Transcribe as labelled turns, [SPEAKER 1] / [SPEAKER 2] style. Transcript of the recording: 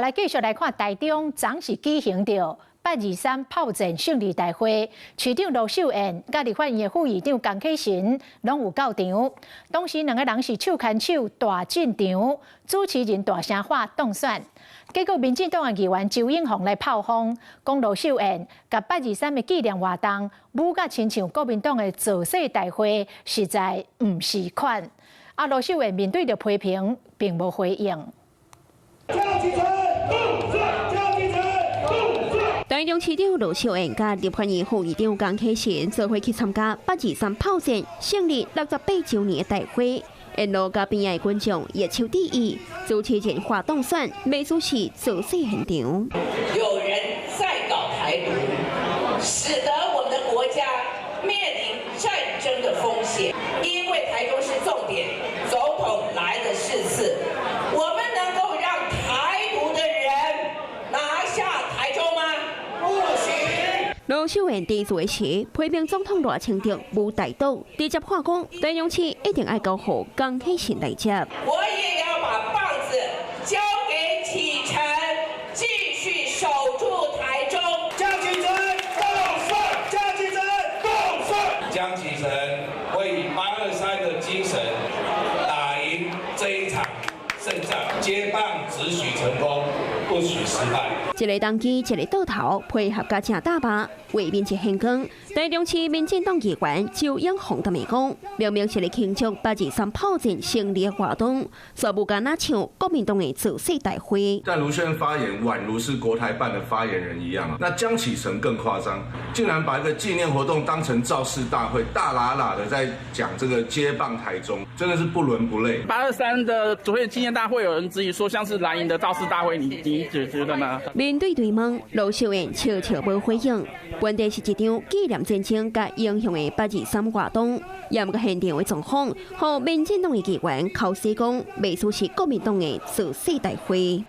[SPEAKER 1] 來繼續來看台中，昨是舉行着823炮戰勝利大會，市長盧秀燕甲立法院的副議長江啟臣攏有到場。當時兩個人是手牽手大進場，主持人大聲喊當選。結果民進黨的議員周永鴻來炮轟，講盧秀燕甲823的紀念活動舞甲親像國民黨的造勢大會，實在唔是款。盧秀燕面對着批評，並無回應。
[SPEAKER 2] 台中市長盧秀燕甲立法院副議長江啟臣做伙去參加823炮戰勝利68周年的大會，沿路甲邊仔觀眾熱唱致意，主持人話當選，美術是造勢現場。
[SPEAKER 3] 有人在搞台獨，使得我們的國家面臨戰爭的風險。因為台中是重點，總統來的4次，我們能夠讓台獨的人拿下台中嗎？盧
[SPEAKER 2] 秀燕在座時批評總統賴清德無台獨，直接話講台中市一定要交予江啟臣來接。
[SPEAKER 3] 我也要把棒子交給啟臣，繼續守住台中。江啟臣當選，江啟臣當選。
[SPEAKER 4] 江啟臣會以823的精神打贏這一場勝仗，接棒只許成功，不許失敗。
[SPEAKER 2] 一個當機，一個倒頭，配合甲正大吧。為民一獻光，台中市民進黨議員周永鴻特別講，明明是咧慶祝823炮戰勝利的活動，卻無敢那唱國民黨的造勢大會。
[SPEAKER 5] 但盧秀燕發言宛如是國台辦的發言人一樣啊，那江啟臣更誇張，竟然把一個紀念活動當成造勢大會，大喇喇的在講這個接棒台中，真的是不倫不類。
[SPEAKER 6] 823的昨天紀念大會，有人質疑說像是藍營的造勢大會，你覺得呢？
[SPEAKER 2] 面對追問，盧秀燕悄悄無回應。問題是一場紀念戰爭甲英雄的823活動，也毋過現場的狀況，互民進黨的議員口水講，未輸是國民黨的造勢大會。